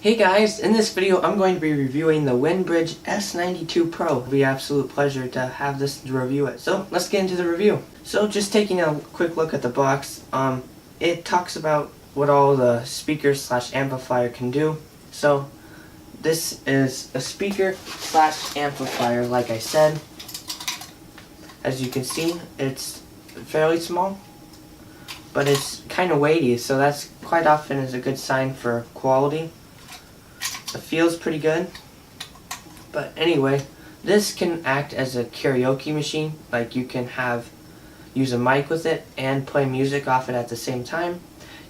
Hey guys, in this video I'm going to be reviewing the WinBridge S92 Pro. It'll be an absolute pleasure to have this to review it. So let's get into the review. So just taking a quick look at the box, it talks about what all the speaker slash amplifier can do. So this is a speaker slash amplifier, like I said. As you can see, it's fairly small, but it's kind of weighty, so that's quite often is a good sign for quality. It feels pretty good, but anyway, this can act as a karaoke machine. Like, you can use a mic with it and play music off it at the same time.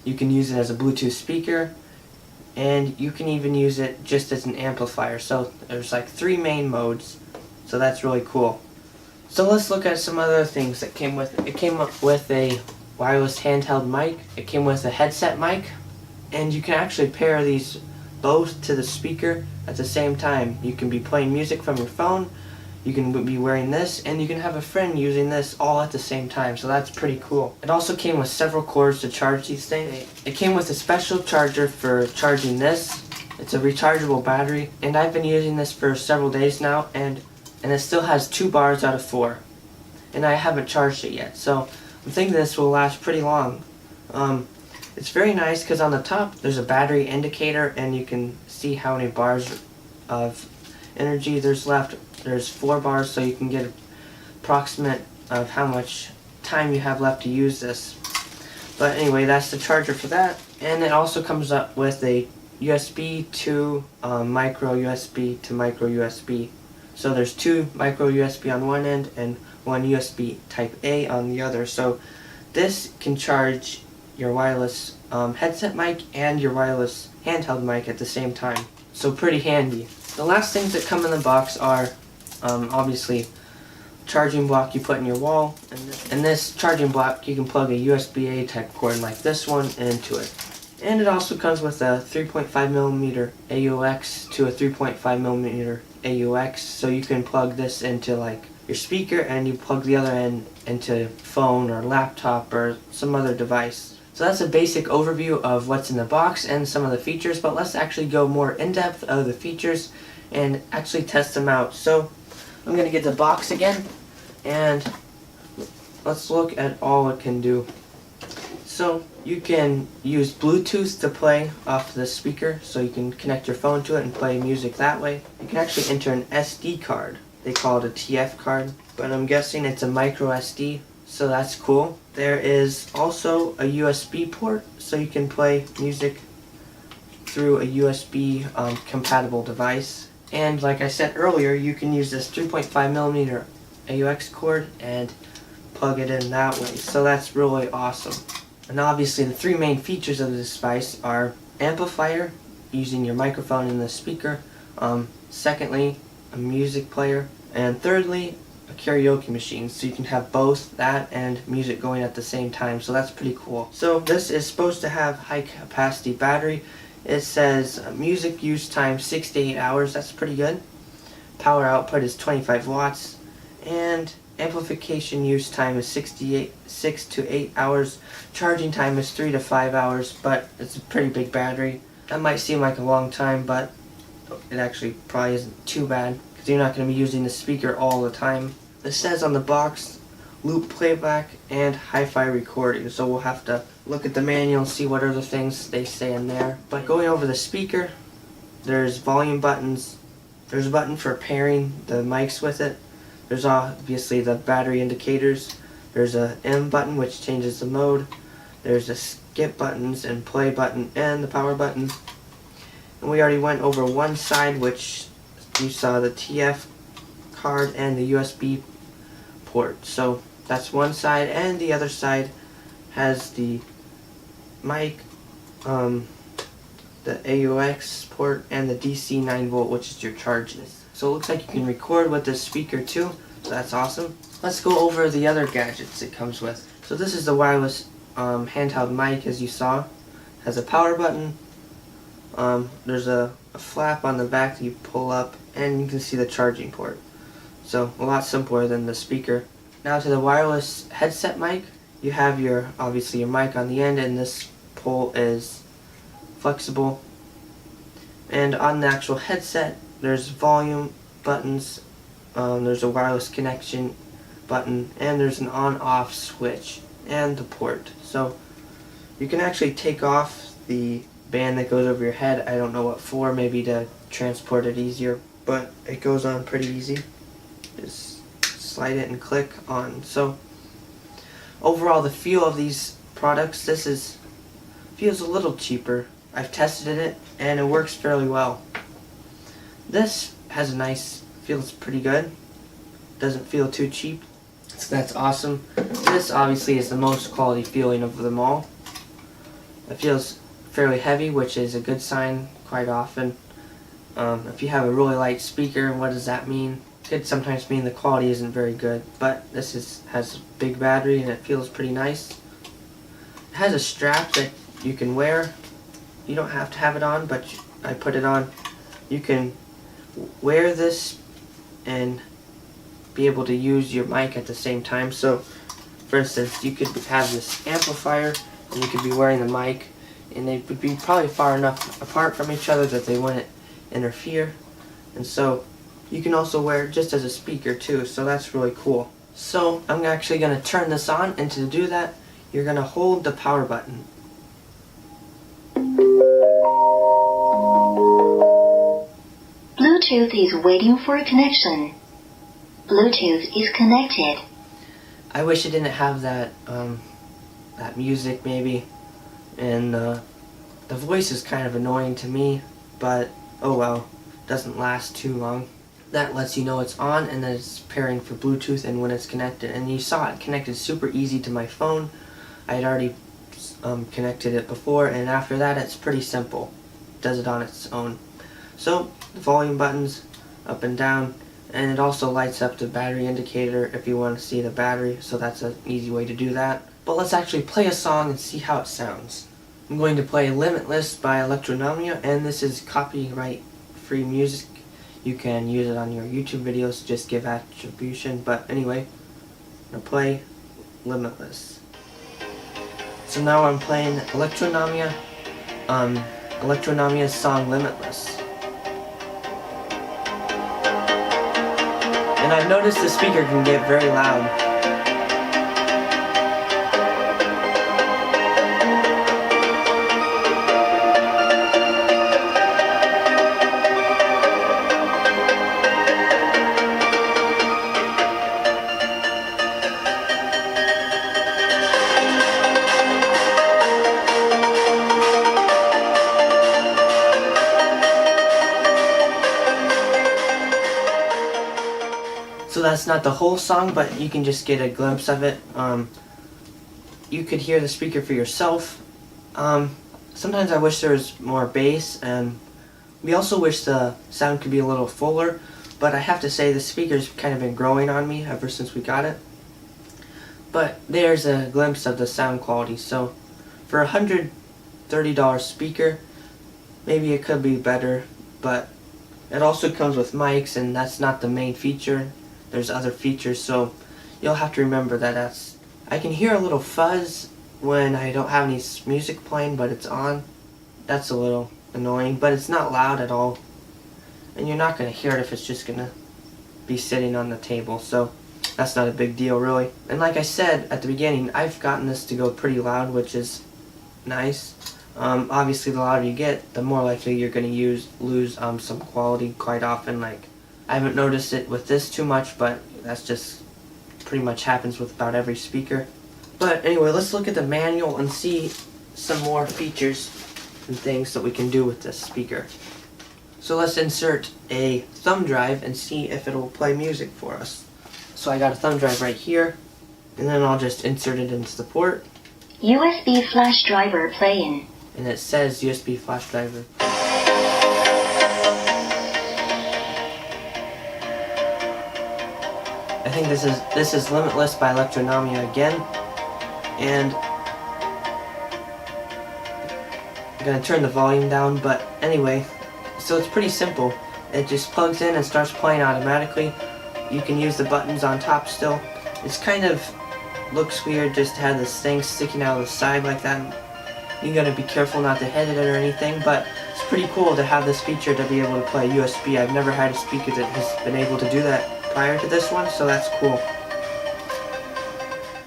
You can use it as a Bluetooth speaker, and you can even use it just as an amplifier. So there's like 3 main modes, so that's really cool. So let's look at some other things that came with it. It came up with a wireless handheld mic. It came with a headset mic, and you can actually pair these both to the speaker at the same time. You can be playing music from your phone, you can be wearing this, and you can have a friend using this all at the same time, so that's pretty cool. It also came with several cords to charge these things. It came with a special charger for charging this. It's a rechargeable battery, and I've been using this for several days now, and it still has 2 bars out of 4. And I haven't charged it yet, so I'm thinking this will last pretty long. It's very nice because on the top there's a battery indicator, and you can see how many bars of energy there's left. There's 4 bars, so you can get an approximate of how much time you have left to use this. But anyway, that's the charger for that. And it also comes up with a USB to micro USB to micro USB. So there's 2 micro USB on one end and 1 USB type A on the other. So this can charge your wireless headset mic and your wireless handheld mic at the same time. So pretty handy. The last things that come in the box are obviously charging block you put in your wall, and this charging block you can plug a USB-A type cord like this one into it. And it also comes with a 3.5mm AUX to a 3.5mm AUX, so you can plug this into like your speaker, and you plug the other end into phone or laptop or some other device. So that's a basic overview of what's in the box and some of the features, but let's actually go more in depth of the features and actually test them out. So I'm going to get the box again, and let's look at all it can do. So you can use Bluetooth to play off the speaker, so you can connect your phone to it and play music that way. You can actually enter an SD card. They call it a TF card, but I'm guessing it's a micro SD, so that's cool. There is also a USB port, so you can play music through a USB compatible device. And like I said earlier, you can use this 3.5mm AUX cord and plug it in that way, so that's really awesome. And obviously the 3 main features of this device are amplifier, using your microphone in the speaker, secondly a music player, and thirdly a karaoke machine, so you can have both that and music going at the same time, so that's pretty cool. So this is supposed to have high capacity battery. It says music use time 6 to 8 hours, that's pretty good. Power output is 25 watts, and amplification use time is 6 to 8 hours. Charging time is 3 to 5 hours, but it's a pretty big battery. That might seem like a long time, but it actually probably isn't too bad, because you're not going to be using the speaker all the time. It says on the box loop playback and hi-fi recording, so we'll have to look at the manual and see what other things they say in there. But going over the speaker, there's volume buttons, there's a button for pairing the mics with it, there's obviously the battery indicators, there's a M button which changes the mode, there's a skip buttons and play button and the power buttons. And we already went over one side, which you saw the TF card and the USB port. So that's one side, and the other side has the mic, the AUX port, and the DC 9V, which is your charges. So it looks like you can record with this speaker too, so that's awesome. Let's go over the other gadgets it comes with. So this is the wireless handheld mic, as you saw. It has a power button. There's a flap on the back that you pull up, and you can see the charging port. So a lot simpler than the speaker. Now to the wireless headset mic. You have obviously your mic on the end, and this pole is flexible, And on the actual headset, there's volume buttons, there's a wireless connection button, and there's an on-off switch, and the port. So you can actually take off the band that goes over your head. I don't know what for, maybe to transport it easier, but it goes on pretty easy. Just slide it and click on. So overall, the feel of these products, feels a little cheaper. I've tested it and it works fairly well. This has a nice, feels pretty good. Doesn't feel too cheap. So that's awesome. This obviously is the most quality feeling of them all. It feels fairly heavy, which is a good sign quite often. If you have a really light speaker, what does that mean? It could sometimes mean the quality isn't very good, but this has a big battery and it feels pretty nice. It has a strap that you can wear. You don't have to have it on, but I put it on. You can wear this and be able to use your mic at the same time. So for instance, you could have this amplifier and you could be wearing the mic, and they would be probably far enough apart from each other that they wouldn't interfere. And so you can also wear it just as a speaker too, so that's really cool. So I'm actually going to turn this on, and to do that you're going to hold the power button. Bluetooth is waiting for a connection. Bluetooth is connected. I wish it didn't have that that music maybe, and the voice is kind of annoying to me, but oh well, doesn't last too long. That lets you know it's on and that it's pairing for Bluetooth and when it's connected. And you saw it connected super easy to my phone. I had already connected it before, and after that it's pretty simple. It does it on its own. So the volume buttons up and down, and it also lights up the battery indicator if you want to see the battery, so that's an easy way to do that. But let's actually play a song and see how it sounds. I'm going to play Limitless by Electronomia, and this is copyright free music. You can use it on your YouTube videos, just give attribution, but anyway, I'm going to play Limitless. So now I'm playing Electronomia's song Limitless. And I've noticed the speaker can get very loud. So that's not the whole song, but you can just get a glimpse of it. You could hear the speaker for yourself. Sometimes I wish there was more bass, and we also wish the sound could be a little fuller, but I have to say the speaker's kind of been growing on me ever since we got it. But there's a glimpse of the sound quality. So for a $130 speaker, maybe it could be better, but it also comes with mics, and that's not the main feature. There's other features, so you'll have to remember that I can hear a little fuzz when I don't have any music playing, but it's on. That's a little annoying, but it's not loud at all. And you're not going to hear it if it's just going to be sitting on the table, so that's not a big deal really. And like I said at the beginning, I've gotten this to go pretty loud, which is nice. Obviously the louder you get, the more likely you're going to lose some quality quite often. Like, I haven't noticed it with this too much, but that's just pretty much happens with about every speaker. But anyway, let's look at the manual and see some more features and things that we can do with this speaker. So let's insert a thumb drive and see if it'll play music for us. So I got a thumb drive right here, and then I'll just insert it into the port. USB flash driver playing. And it says USB flash driver. I think this is Limitless by Electronomia again, and I'm gonna turn the volume down. But anyway, so it's pretty simple. It just plugs in and starts playing automatically. You can use the buttons on top still. It's kind of looks weird just to have this thing sticking out of the side like that. You gotta be careful not to hit it or anything, but It's pretty cool to have this feature to be able to play USB. I've never had a speaker that has been able to do that prior to this one, so that's cool.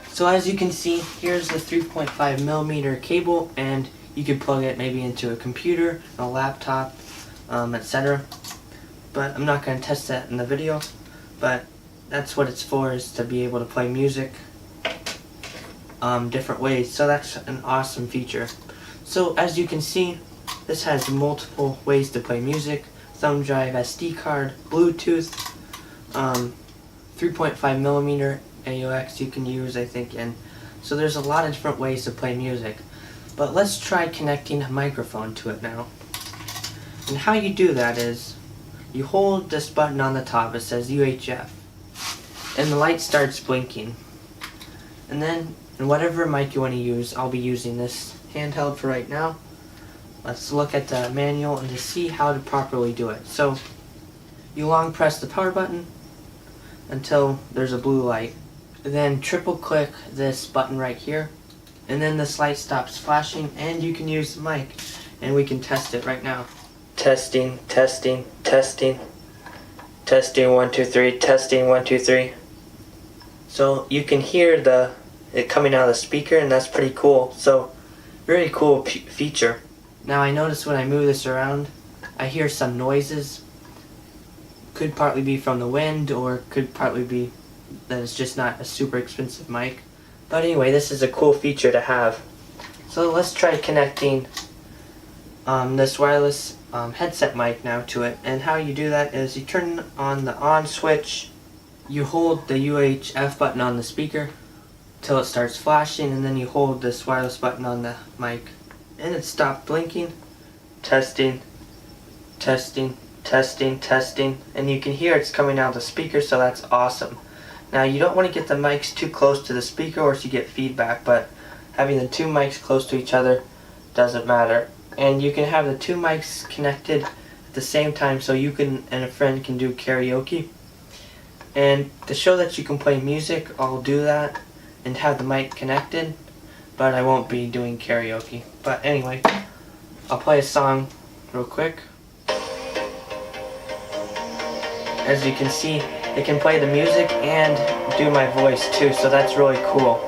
So as you can see, here's the 3.5mm cable, and you can plug it maybe into a computer, a laptop, etc. But I'm not going to test that in the video, but that's what it's for, is to be able to play music different ways. So that's an awesome feature. So as you can see, this has multiple ways to play music: thumb drive, SD card, Bluetooth, 3.5mm AUX you can use, I think, and so there's a lot of different ways to play music. But let's try connecting a microphone to it now. And how you do that is, you hold this button on the top, it says UHF, and the light starts blinking. And then, in whatever mic you want to use, I'll be using this handheld for right now. Let's look at the manual and to see how to properly do it. So, you long press the power button until there's a blue light. Then triple click this button right here, and then this light stops flashing, and you can use the mic, and we can test it right now. Testing, testing, testing. Testing 1 2 3, testing 1 2 3. So you can hear it coming out of the speaker, and that's pretty cool. So very cool feature. Now I notice when I move this around, I hear some noises. Could partly be from the wind, or could partly be that it's just not a super expensive mic. But anyway, this is a cool feature to have. So let's try connecting this wireless headset mic now to it. And how you do that is you turn on the on switch, you hold the UHF button on the speaker till it starts flashing, and then you hold this wireless button on the mic, and it stopped blinking. Testing, testing, testing, testing, and you can hear it's coming out of the speaker, so that's awesome. Now you don't want to get the mics too close to the speaker, or else you get feedback, but having the two mics close to each other doesn't matter. And you can have the two mics connected at the same time, so you can and a friend can do karaoke. And to show that you can play music, I'll do that and have the mic connected, but I won't be doing karaoke. But anyway, I'll play a song real quick. As you can see, it can play the music and do my voice too, so that's really cool.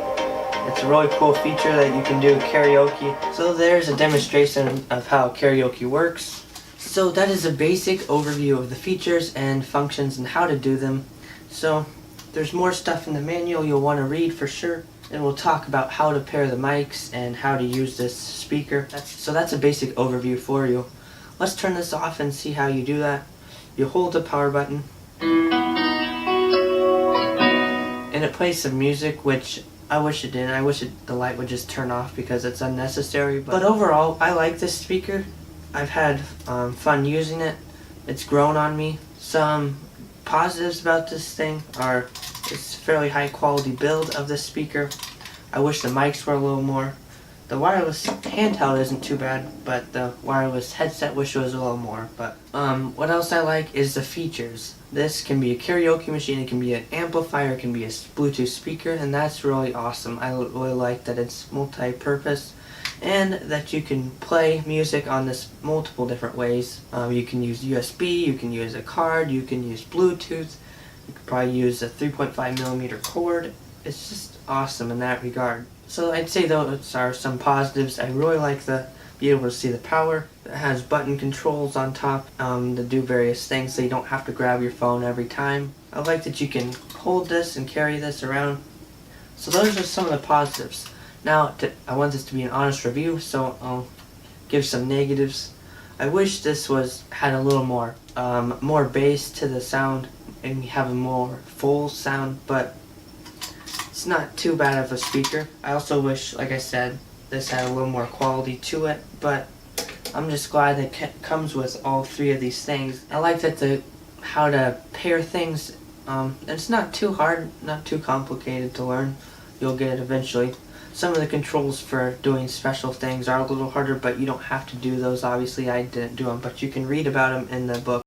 It's a really cool feature that you can do karaoke. So there's a demonstration of how karaoke works. So that is a basic overview of the features and functions and how to do them. So there's more stuff in the manual you'll want to read for sure. And we'll talk about how to pair the mics and how to use this speaker. So that's a basic overview for you. Let's turn this off and see how you do that. You hold the power button, and it plays some music, which I wish it didn't. I wish the light would just turn off because it's unnecessary. But overall, I like this speaker. I've had fun using it. It's grown on me. Some positives about this thing are it's a fairly high quality build of this speaker. I wish the mics were a little more. The wireless handheld isn't too bad, but the wireless headset wish it was a little more. But what else I like is the features. This can be a karaoke machine, it can be an amplifier, it can be a Bluetooth speaker, and that's really awesome. I really like that it's multi-purpose and that you can play music on this multiple different ways. You can use USB, you can use a card, you can use Bluetooth, you could probably use a 3.5mm cord. It's just awesome in that regard. So I'd say those are some positives. I really like be able to see the power. It has button controls on top to do various things, so you don't have to grab your phone every time. I like that you can hold this and carry this around. So those are some of the positives. Now I want this to be an honest review, so I'll give some negatives. I wish this had a little more bass to the sound and have a more full sound, but it's not too bad of a speaker. I also wish, like I said, this had a little more quality to it, but I'm just glad that it comes with all three of these things. I like that how to pair things, it's not too hard, not too complicated to learn. You'll get it eventually. Some of the controls for doing special things are a little harder, but you don't have to do those. Obviously, I didn't do them, but you can read about them in the book.